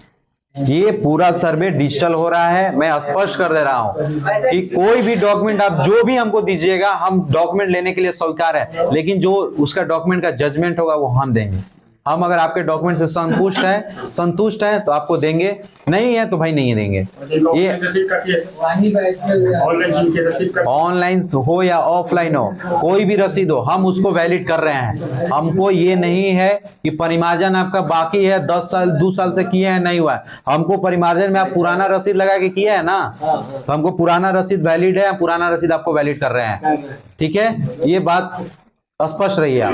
ये पूरा सर्वे डिजिटल हो रहा है। मैं स्पष्ट कर दे रहा हूं कि कोई भी डॉक्यूमेंट आप जो भी हमको दीजिएगा, हम डॉक्यूमेंट लेने के लिए स्वीकार है, लेकिन जो उसका डॉक्यूमेंट का जजमेंट होगा वो हम देंगे। हम अगर आपके डॉक्यूमेंट से संतुष्ट हैं तो आपको देंगे, नहीं है तो भाई नहीं देंगे। ये ऑनलाइन हो या ऑफलाइन हो, कोई भी रसीद हो, हम उसको वैलिड कर रहे हैं। हमको ये नहीं है कि परिमार्जन आपका बाकी है 10 साल 2 साल से किए हैं, नहीं हुआ है। हमको परिमार्जन में आप पुराना रसीद लगा के किया है ना, तो हमको पुराना रसीद वैलिड है, पुराना रसीद आपको वैलिड कर रहे हैं, ठीक है। ये बात स्पष्ट रहिए आप।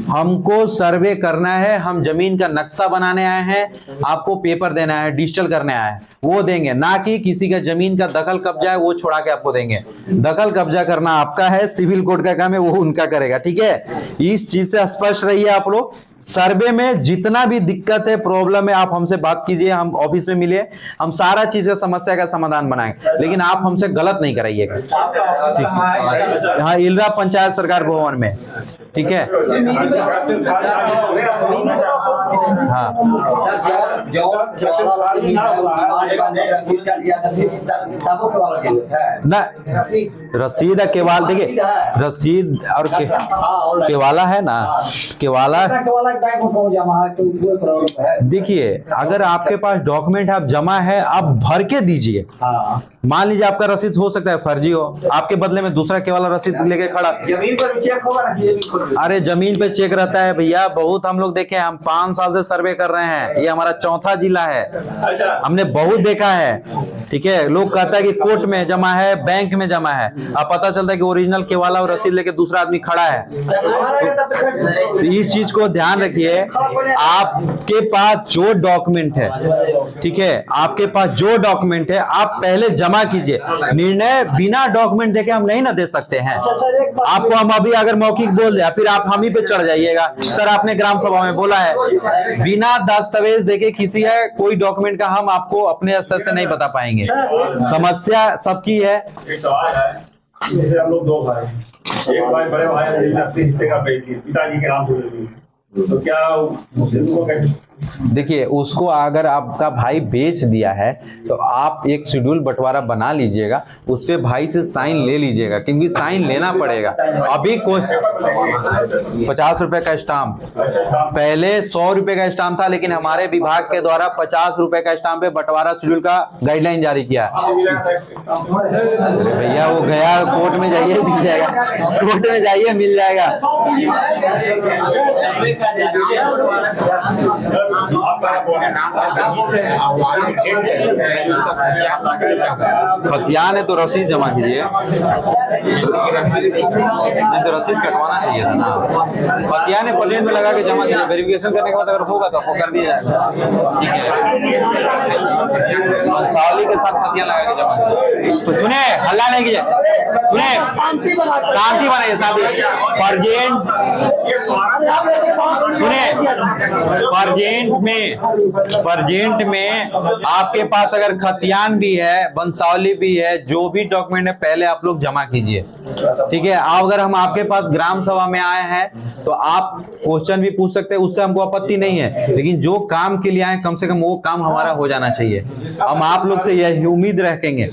हमको सर्वे करना है, हम जमीन का नक्शा बनाने आए हैं, आपको पेपर देना है, डिजिटल करने आए हैं, वो देंगे, ना कि किसी का जमीन का दखल कब्जा है वो छोड़ा के आपको देंगे। दखल कब्जा करना आपका है, सिविल कोर्ट का काम है, वो उनका करेगा, ठीक है। इस चीज से स्पष्ट रहिए आप लोग। सर्वे में जितना भी दिक्कत है, प्रॉब्लम है, आप हमसे बात कीजिए, हम ऑफिस में मिलिए, हम सारा चीज का समस्या का समाधान बनाएंगे, लेकिन आप हमसे गलत नहीं कराइएगा। हाँ, इलरा पंचायत सरकार भवन में, ठीक है। हाँ ना, रसीद केवाल देखिए, रसीद और केवाला है ना, केवाला देखिए, अगर आपके पास डॉक्यूमेंट आप जमा है आप भर के दीजिए। मान लीजिए आपका रसीद हो सकता है फर्जी हो, आपके बदले में दूसरा केवाला रसीद लेके खड़ा। जमीन पर भी चेक होगा ना, अरे जमीन पे चेक रहता है भैया, बहुत हम लोग देखे हैं, हम 5 साल से सर्वे कर रहे हैं, ये हमारा 4था जिला है, हमने बहुत देखा है। ठीक है, लोग कहता है कि कोर्ट में जमा है, बैंक में जमा है, अब पता चलता है कि ओरिजिनल केवाला और रसीद लेके दूसरा आदमी खड़ा है। तो इस चीज को ध्यान रखिए, आपके पास जो डॉक्यूमेंट है, ठीक है, आपके पास जो डॉक्यूमेंट है आप पहले जमा कीजिए। निर्णय बिना डॉक्यूमेंट देखे हम नहीं ना दे सकते हैं। आपको हम अभी अगर मौखिक बोल दे फिर आप हम ही पे चढ़ जाइएगा, सर आपने ग्राम सभा में बोला है, बिना दस्तावेज देके किसी है कोई डॉक्यूमेंट का हम आपको अपने स्तर से नहीं बता पाएंगे। समस्या सबकी है। एक सवाल है, जैसे हम लोग 2 भाई, एक भाई बड़े भाई अपने हिस्से का बेच दिया, पिताजी के नाम से दे दिया, तो क्या उनको कैसे? देखिए, उसको अगर आपका भाई बेच दिया है तो आप एक शेड्यूल बंटवारा बना लीजिएगा, उस पे भाई से साइन ले लीजिएगा, क्योंकि साइन लेना पड़ेगा। अभी कोई 50 रुपए का स्टाम्प, पहले 100 रुपए का स्टाम्प था, लेकिन हमारे विभाग के द्वारा 50 रुपए का स्टाम्प पे बंटवारा शेड्यूल का गाइडलाइन जारी किया है। भैया वो गया, कोर्ट में जाइए मिल जाएगा, कोर्ट में जाइए मिल जाएगा। खतियान है तो रसीद जमा कीजिए, नहीं तो रसीद कटवाना चाहिए था ना। खतियान है प्लेन में लगा के जमा कीजिए, वेरिफिकेशन करने के बाद अगर होगा तो कर दिया जाएगा। ठीक है, वंशावली के साथ खतियान लगा के जमा कीजिए। तो सुने, हल्ला नहीं कीजिए, सुने, शांति बनाइए, शांति। परजेंट में आपके पास अगर खतियान भी है, वंशावली भी है, जो भी डॉक्यूमेंट है पहले आप लोग जमा कीजिए। ठीक है, अगर हम आपके पास ग्राम सभा में आए हैं तो आप क्वेश्चन भी पूछ सकते हैं, उससे हमको आपत्ति नहीं है, लेकिन जो काम के लिए आए कम से कम वो काम हमारा हो जाना चाहिए। हम आप लोग से यही उम्मीद रखेंगे।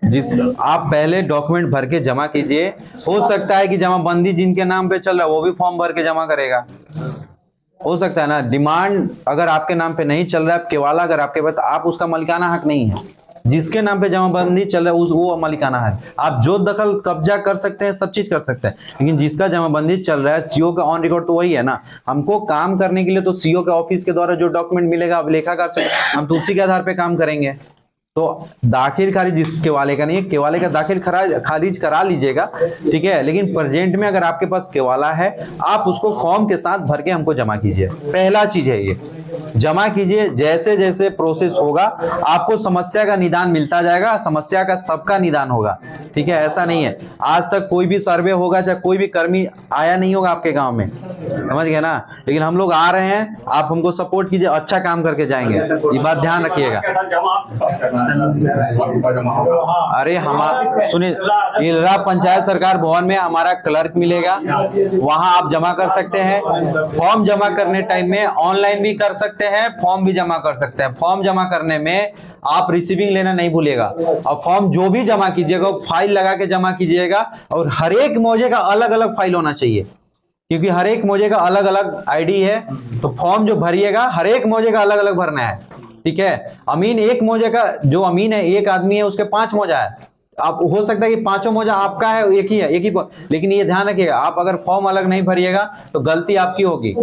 जिस आप पहले डॉक्यूमेंट भर के जमा कीजिए। हो सकता है कि जमाबंदी जिनके नाम पे चल रहा है वो भी फॉर्म भर के जमा करेगा, हो सकता है ना। डिमांड अगर आपके नाम पे नहीं चल रहा है, केवाला अगर आपके पास, आप उसका मालिकाना हक नहीं है। जिसके नाम पे जमाबंदी चल रहा है वो मालिकाना है। आप जो दखल कब्जा कर सकते हैं, सब चीज कर सकते हैं, लेकिन जिसका जमाबंदी चल रहा है, सीओ का ऑन रिकॉर्ड तो वही है ना। हमको काम करने के लिए तो सीओ के ऑफिस के द्वारा जो डॉक्यूमेंट मिलेगा लेखाकार से, हम तो उसी के आधार पे काम करेंगे। तो दाखिल खारिज जिस केवाले का नहीं है, केवाले का दाखिल खारिज करा लीजिएगा, ठीक है। लेकिन प्रेजेंट में अगर आपके पास केवाला है, आप उसको फॉर्म के साथ भर के हमको जमा कीजिए। पहला चीज है ये, जमा कीजिए। जैसे जैसे प्रोसेस होगा आपको समस्या का निदान मिलता जाएगा, समस्या का सबका निदान होगा, ठीक है। ऐसा नहीं है आज तक कोई भी सर्वे होगा चाहे कोई भी कर्मी आया नहीं होगा आपके गांव में, समझ गए ना। लेकिन हम लोग आ रहे हैं, आप हमको सपोर्ट कीजिए, अच्छा काम करके जाएंगे, ये बात ध्यान रखिएगा। अरे हम सुनिए, इलरा पंचायत सरकार भवन में हमारा क्लर्क मिलेगा, वहां आप जमा कर सकते हैं। फॉर्म जमा करने टाइम में ऑनलाइन भी कर सकते हैं, फॉर्म भी जमा कर सकते हैं। फॉर्म जमा करने में आप रिसीविंग लेना नहीं भूलिएगा, और फॉर्म जो भी जमा कीजिएगा फाइल लगा के जमा कीजिएगा, और हर एक मौजे का अलग अलग फाइल होना चाहिए, क्योंकि हर एक मौजे का अलग अलग आईडी है। तो फॉर्म जो भरिएगा हर एक मौजे का अलग अलग भरना है, ठीक है। अमीन एक मौजे का, जो अमीन है एक आदमी है, उसके 5 मौजा है। आप हो सकता है कि 5 मौजा आपका है, एक ही है, एक ही। लेकिन ये ध्यान रखिएगा, आप अगर फॉर्म अलग नहीं भरिएगा तो गलती आपकी होगी,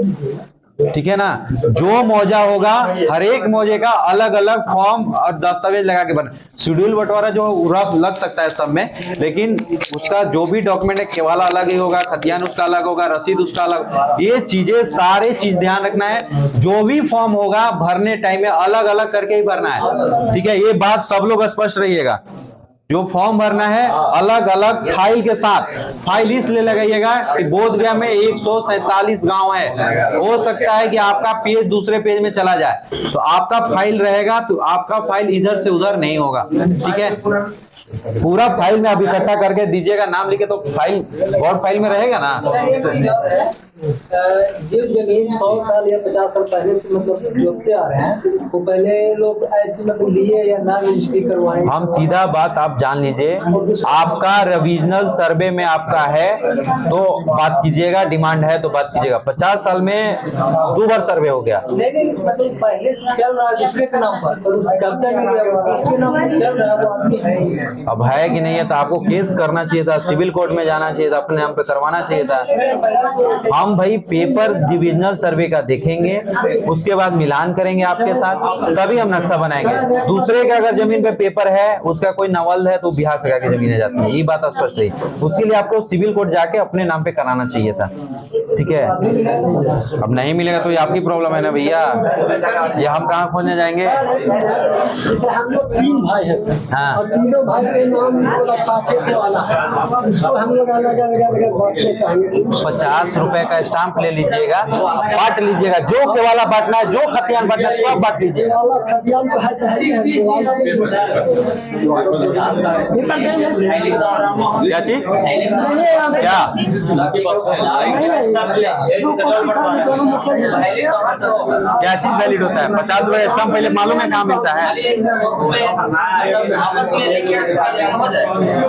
ठीक है ना। जो मौजा होगा हर एक मौजे का अलग अलग फॉर्म और दस्तावेज लगा के बना। शेड्यूल बंटवारा जो रफ लग सकता है सब में, लेकिन उसका जो भी डॉक्यूमेंट है, केवाला अलग ही होगा, खतियान उसका अलग होगा, रसीद उसका अलग। ये चीजें सारे चीज ध्यान रखना है। जो भी फॉर्म होगा भरने टाइम में अलग अलग करके ही भरना है, ठीक है। ये बात सब लोग स्पष्ट रहिएगा। जो फॉर्म भरना है अलग अलग फाइल के साथ, फाइल इसलिए लगाइएगा कि बोधगया में 147 गांव है, हो सकता है कि आपका पेज दूसरे पेज में चला जाए, तो आपका फाइल रहेगा तो आपका फाइल इधर से उधर नहीं होगा। ठीक है, पूरा फाइल में आप इकट्ठा करके दीजिएगा, नाम लिखे तो फाइल वर्ड फाइल में रहेगा ना। जो जमीन 100 साल या 50 साल पहले से मतलब जोतते आ रहे हैं, वो पहले लोग ऐसे मतलब लिए या ना रजिस्ट्री करवाए। हम सीधा बात आप जान लीजिए, आपका रिविजनल सर्वे में आपका है तो बात कीजिएगा, डिमांड है तो बात कीजिएगा। 50 साल में 2 बार सर्वे हो गया। नहीं मतलब पहले से चल रहा है दूसरे के नाम पर, कब्जा नहीं किया, इसके नाम पर चल रहा है, वो आदमी है ही है। अब है कि नहीं है तो आपको केस करना चाहिए था, सिविल कोर्ट में जाना चाहिए था, अपने नाम पे करवाना चाहिए था। हम भाई पेपर डिविजनल सर्वे का देखेंगे, उसके बाद मिलान करेंगे आपके साथ, तभी हम नक्शा बनाएंगे। दूसरे का अगर जमीन पे पेपर है, उसका कोई नवल है तो बिहार सरकार की जमीनें जाती है, ये बात स्पष्ट है। उसके लिए आपको सिविल कोर्ट जाके अपने नाम पे कराना चाहिए था। ठीक है, अब नहीं मिलेगा तो ये आपकी प्रॉब्लम है ना भैया, ये हम कहाँ खोजने जाएंगे। जैसे हम लोग 3 भाई हैं, हाँ। और तीनों भाई के नाम साथ वाला है, उसको हम लोग अलग अलग बांटने चाहिए। 50 रुपए का स्टाम्प ले लीजिएगा, बांट लीजिएगा, जो केवाला बांटना है, जो खतियान बांटना है सब बांट लीजिएगा। क्या चीज क्या क्या चीज वैलिड होता है? 50 रुपए स्टाम्प पहले मालूम है कहाँ मिलता है?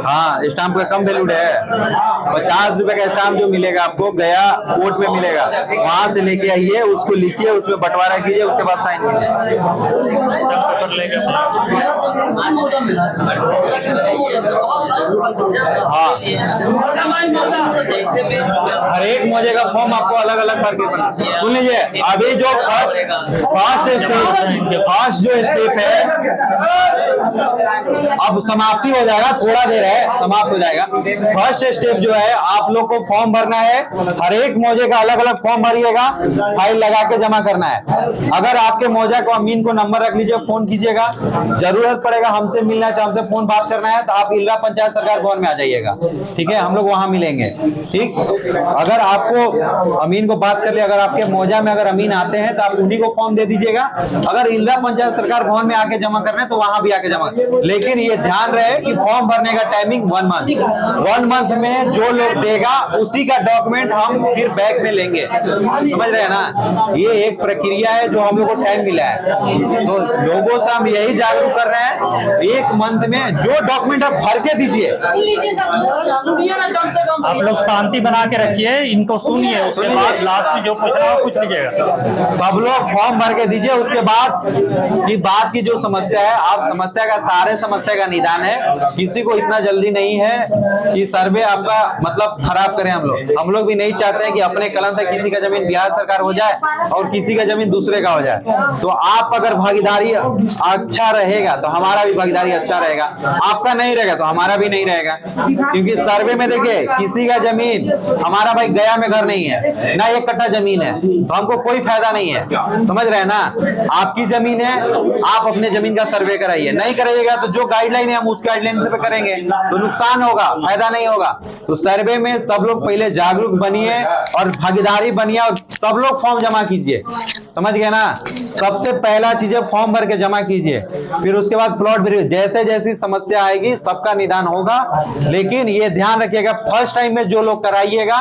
हाँ, स्टाम्प का कम वैल्यूड है। 50 रुपए का स्टाम्प जो मिलेगा आपको गया कोर्ट में मिलेगा, वहां से लेके आइए, उसको लिखिए, उसमें बंटवारा कीजिए, उसके बाद साइन कीजिए। हाँ, हर एक मौजे का फॉर्म आपको अलग अलग करके बना। सुन लीजिए, अभी जो फर्स्ट जो स्टेप है, अब समाप्ति हो जाएगा, थोड़ा देर है, समाप्त हो जाएगा। फर्स्ट स्टेप जो है, आप लोग को फॉर्म भरना है, हर एक मौजे का अलग अलग फॉर्म भरिएगा, फाइल लगा के जमा करना है। अगर आपके मौजा को अमीन को नंबर रख लीजिए, फोन कीजिएगा, जरूरत पड़ेगा हमसे मिलना है, हमसे फोन बात करना है तो आप इल्ला पंचायत सरकार भवन में आ जाइएगा। ठीक है, हम लोग वहां मिलेंगे। ठीक, अगर आपको अमीन को बात कर लिया, अगर आपके मौजा में अगर अमीन आते हैं तो आप उन्हीं को फॉर्म दे दीजिएगा। अगर इल्ला पंचायत सरकार भवन में आके जमा करना है तो वहां भी आके जमा, लेकिन ये ध्यान रहे कि फॉर्म भरने का टाइमिंग 1 मंथ। 1 मंथ में जो लोग देगा उसी का डॉक्यूमेंट हम फिर बैक में लेंगे। समझ रहे हैं ना, ये एक प्रक्रिया है जो हम लोग को टाइम मिला है। तो लोगों से हम यही जागरूक कर रहे हैं, 1 मंथ में जो डॉक्यूमेंट आप भर के दीजिए। आप लोग शांति बना के रखिए, इनको सुनिए, उसके बाद लास्ट में जो पूछ रहा हो पूछ लीजिएगा। सब लोग फॉर्म भर के दीजिए, उसके बाद की बात की जो समस्या है, आप समस्या का सारे समस्या का निदान है। किसी को इतना जल्दी नहीं है कि सर्वे आपका मतलब खराब करें। हम लोग भी नहीं चाहते हैं कि अपने कलम से किसी का जमीन बिहार सरकार हो जाए और किसी का जमीन दूसरे का हो जाए। तो आप अगर भागीदारी अच्छा रहेगा तो हमारा भी भागीदारी अच्छा रहेगा, आपका नहीं रहेगा तो हमारा भी नहीं रहेगा। क्योंकि सर्वे में देखिए, किसी का जमीन, हमारा भाई गया में घर नहीं है ना, 1 कट्ठा जमीन है, तो हमको कोई फायदा नहीं है। समझ रहे हैं ना, आपकी जमीन है, आप अपने जमीन का सर्वे कराइए, नहीं कराइएगा तो जो गाइडलाइन है हम उस गाइडलाइन से करेंगे, तो नुकसान होगा, फायदा नहीं होगा। तो सर्वे में सब लोग पहले जागरूक बनिए और भागीदारी बनिए और सब लोग फॉर्म जमा कीजिए। समझ गए ना, सबसे पहला चीज है फॉर्म भर के जमा कीजिए, फिर उसके बाद प्लॉट वेरिफिकेशन। जैसे जैसी समस्या आएगी सबका निदान होगा, लेकिन ये ध्यान रखिएगा फर्स्ट टाइम में जो लोग कराइएगा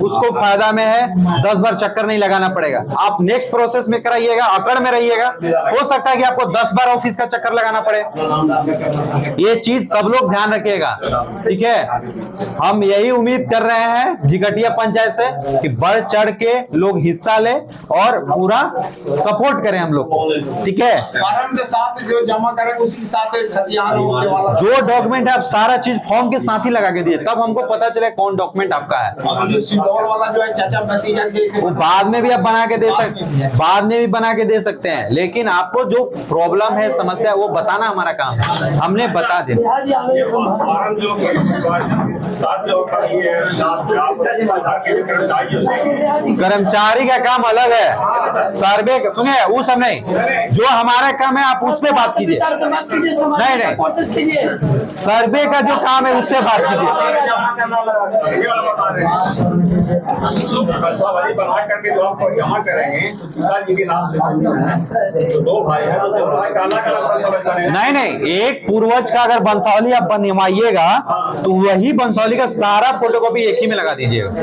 उसको फायदा में है, 10 बार चक्कर नहीं लगाना पड़ेगा। आप नेक्स्ट प्रोसेस में कराइएगा, अकड़ में रहिएगा, हो सकता है कि आपको 10 बार ऑफिस का चक्कर लगाना पड़े। ये चीज सब लोग ध्यान रखिएगा। ठीक है, हम यही उम्मीद कर रहे हैं झिकटिया पंचायत से कि बढ़ चढ़ के लोग हिस्सा ले और पूरा सपोर्ट करें हम लोग। ठीक है, फॉर्म के साथ जो जमा करें उसी के साथ खतियान वाला जो डॉक्यूमेंट है आप सारा चीज फॉर्म के साथ ही लगा के दिए, तब हमको पता चले कौन डॉक्यूमेंट आपका है। जो सिंबल वाला जो है चाचा भतीजा के वो बाद में भी आप बना के दे सकते, बाद में भी बना के दे सकते हैं, लेकिन आपको जो प्रॉब्लम है, समस्या है, वो बताना हमारा काम है, हमने बता दिया। कर्मचारी का काम अलग है, सर्वे सुनिए, वो सब नहीं, जो हमारा काम है आप उससे बात कीजिए। नहीं नहीं, कोशिश कीजिए। सर्वे का जो काम है उससे बात कीजिए। बना करके जो आपको जमा करेंगे तो पिताजी के नाम से तो दो भाई हैं, तो दो भाई का अलग अलग नहीं नहीं, एक पूर्वज का अगर वंशावली आप बनवाइएगा तो वही वंशावली का सारा फोटोकॉपी एक ही में लगा दीजिएगा।